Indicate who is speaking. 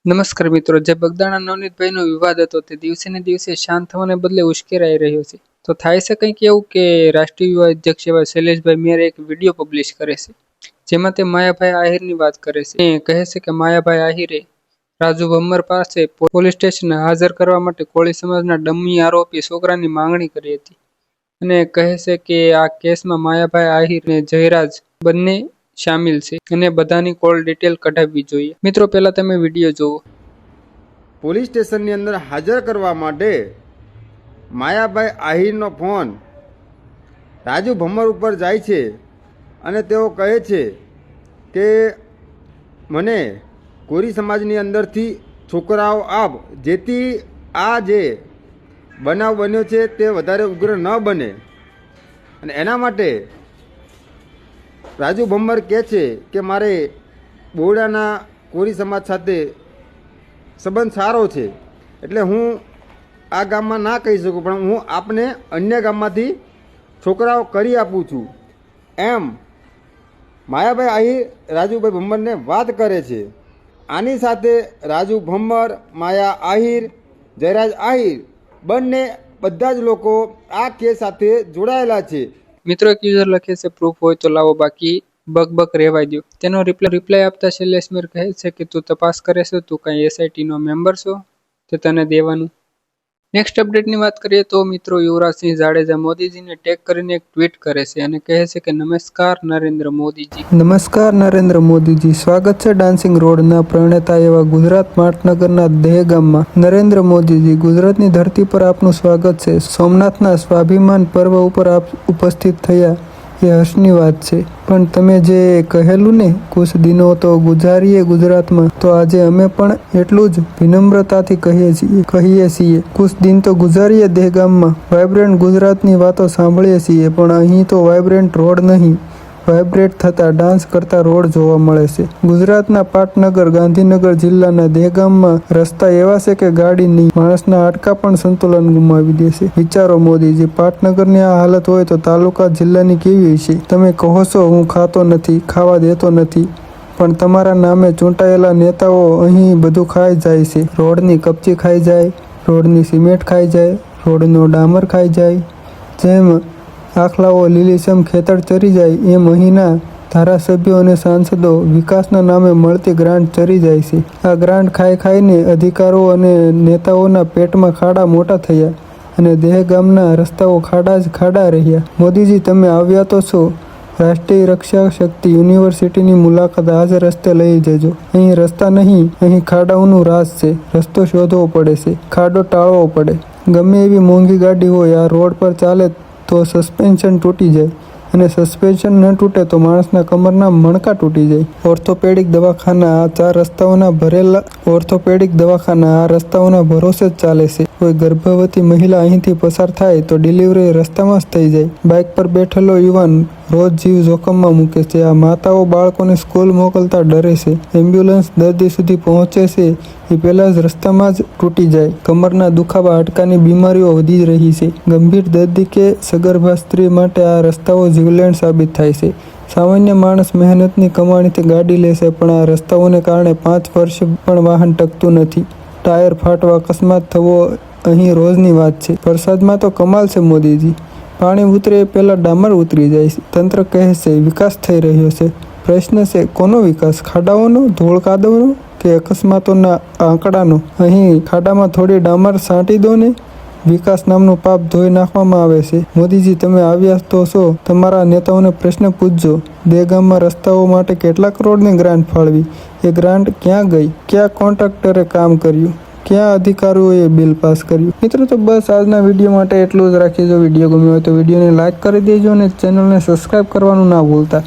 Speaker 1: નમસ્કાર મિત્રો, જે બગદાણા નવનીતભાઈનો વિવાદ હતો તે દિવસે ને દિવસે શાંત થવાને બદલે ઉશ્કેરાઈ રહ્યો છે. તો થાય છે કંઈક એવું કે રાષ્ટ્રીય યુવા અધ્યક્ષ એવા શૈલેષભાઈ મેર એક વિડીયો પબ્લિશ કરે છે, જેમાં તે માયાભાઈ આહિરની વાત કરે છે. કહે છે કે માયાભાઈ આહિરે રાજુ ભમ્મર પાસે પોલીસ સ્ટેશન હાજર કરવા માટે કોળી સમાજના ડમ્મી આરોપી છોકરાની માંગણી કરી હતી, અને કહે છે કે આ કેસમાં માયાભાઈ આહિર અને જયરાજ બંને શામિલ છે અને બધાની કોલ ડિટેલ કઢાવવી જોઈએ. મિત્રો, પહેલા તમે વિડીયો જુઓ.
Speaker 2: પોલીસ સ્ટેશનની અંદર હાજર કરવા માટે માયાભાઈ આહિરનો ફોન રાજુ ભમ્મર ઉપર જાય છે અને તેઓ કહે છે કે મને કોરી સમાજની અંદરથી છોકરાઓ આપ, જેથી આ જે બનાવ બન્યો છે તે વધારે ઉગ્ર ન બને, અને એના માટે રાજુ ભમ્મર કહે છે કે મારે બોરડાના કોરી સમાજ સાથે સંબંધ સારો છે, એટલે હું આ ગામમાં ના કહી શકું, પણ હું આપને અન્ય ગામમાંથી છોકરાઓ કરી આપું છું, એમ માયાભાઈ આહિર રાજુભાઈ ભમ્મરને વાત કરે છે. આની સાથે રાજુ ભમ્મર, માયા આહિર, જયરાજ આહિર બંને બધા જ લોકો આ કેસ સાથે જોડાયેલા છે.
Speaker 1: મિત્રો, એક યુઝર લખે છે પ્રૂફ હોય તો લાવો, બાકી બક રહેવાય દો. તેનો રિપ્લાય આપતા શૈલેષ મેર કહે છે કે તું તપાસ કરે છે, તું કઈ એસઆઈટી નો મેમ્બર છો તે તને દેવાનું. નેક્સ્ટ અપડેટની વાત કરીએ તો મિત્રો, યુવરાજસિંહ જાડેજા મોદીજીને ટેગ કરીને એક ટ્વીટ કરે છે અને કહે છે કે નમસ્કાર નરેન્દ્ર મોદીજી.
Speaker 3: નમસ્કાર નરેન્દ્ર મોદીજી. સ્વાગત છે ડાન્સિંગ રોડના પ્રણેતા એવા ગુજરાત પાટનગરના દહેગામમાં. નરેન્દ્ર મોદીજી, ગુજરાતની ધરતી પર આપનું સ્વાગત છે. સોમનાથના સ્વાભિમાન પર્વ ઉપર આપ ઉપસ્થિત થયા એ હર્ષની વાત છે, પણ તમે જે કહેલું ને કુછ દિનો તો ગુજારીએ ગુજરાતમાં, તો આજે અમે પણ એટલું જ વિનમ્રતાથી કહીએ છીએ કુછ દિન તો ગુજારીએ દહેગામમાં. વાઇબ્રન્ટ ગુજરાતની વાતો સાંભળીએ છીએ, પણ અહીં તો વાઇબ્રન્ટ રોડ નહીં, વાઇબ્રેટ થતા ડાન્સ કરતા રોડ જોવા મળે છે. ગુજરાતના પાટનગર ગાંધીનગર જિલ્લાના દહેગામમાં રસ્તા એવા છે કે ગાડી નહીં, માણસના હાડકા પણ સંતુલન ગુમાવી દેશે. વિચારો મોદીજી, પાટનગરની આ હાલત હોય તો તાલુકા જિલ્લાની કેવી હશે? તમે કહો છો હું ખાતો નથી, ખાવા દેતો નથી, પણ તમારા નામે ચૂંટાયેલા નેતાઓ અહીં બધું ખાઈ જાય છે. રોડની કપચી ખાઈ જાય, રોડની સિમેન્ટ ખાઈ જાય, રોડનો ડામર ખાઈ જાય. જેમ આખલાઓ લીલીછમ ખેતર ચરી જાય, એમ અહીંના ધારાસભ્યો અને સાંસદો વિકાસના નામે મળતી ગ્રાન્ટ ચરી જાય છે. આ ગ્રાન્ટ ખાઈને અધિકારો અને નેતાઓના પેટમાં ખાડા મોટા થયા અને દહેગામના રસ્તાઓ ખાડા જ ખાડા રહ્યા. મોદીજી, તમે આવ્યા તો છો, રાષ્ટ્રીય રક્ષા શક્તિ યુનિવર્સિટીની મુલાકાત આજ રસ્તે લઈ જજો. અહીં રસ્તા નહીં, અહીં ખાડાઓનું રાજ છે. રસ્તો શોધવો પડે છે, ખાડો ટાળવો પડે. ગમે એવી મોંઘી ગાડી હોય, આ રોડ પર ચાલે તો સસ્પેન્શન તૂટી જાય, અને સસ્પેન્શન ન તૂટે તો માણસના કમરના મણકા તૂટી જાય. ઓર્થોપેડિક દવાખાના આ રસ્તાઓના ભરોસે જ ચાલે છે. કોઈ ગર્ભવતી મહિલા અહીંથી પસાર થાય તો ડિલિવરી રસ્તામાં જ થઈ જાય. બાઇક પર બેઠેલો યુવાન રોજ જીવ જોખમમાં મૂકે છે. આ માતાઓ બાળકોને સ્કૂલ મોકલતા ડરે છે. એમ્બ્યુલન્સ દર્દી સુધી પહોંચે છે એ પહેલાં જ રસ્તામાં જ તૂટી જાય. કમરના દુખાવા, હાડકાની બીમારીઓ વધી રહી છે. ગંભીર દર્દી કે સગર્ભા સ્ત્રી માટે આ રસ્તાઓ જીવલેણ સાબિત થાય છે. સામાન્ય માણસ મહેનતની કમાણીથી ગાડી લેશે, પણ આ રસ્તાઓને કારણે 5 વર્ષ પણ વાહન ટકતું નથી. ટાયર ફાટવા, અકસ્માત થવો અહીં રોજની વાત છે. વરસાદમાં તો કમાલ છે મોદીજી, પાણી ઉતરે એ પહેલાં ડામર ઉતરી જાય છે. તંત્ર કહે છે વિકાસ થઈ રહ્યો છે. પ્રશ્ન છે કોનો વિકાસ? ખાડાઓનો, ધૂળ કાદવનો કે અકસ્માતોના આંકડાનો? અહીં ખાડામાં થોડી ડામર છાંટી દો ને, વિકાસ નામનું પાપ ધોઈ નાખવામાં આવે છે. મોદીજી, તમે આવ્યા તો છો, તમારા નેતાઓને પ્રશ્ન પૂછજો. દહેગામમાં રસ્તાઓ માટે કેટલા કરોડની ગ્રાન્ટ ફાળવી? એ ગ્રાન્ટ ક્યાં ગઈ? કયા કોન્ટ્રાક્ટરે કામ કર્યું? ક્યાં અધિકારીઓએ બિલ પાસ કર્યું? મિત્રો, તો બસ આજના વિડીયો માટે એટલું જ રાખીએ. જો વિડીયો ગમ્યો હોય તો વિડીયોને લાઇક કરી દેજો અને ચેનલને સબસ્ક્રાઈબ કરવાનું ના ભૂલતા.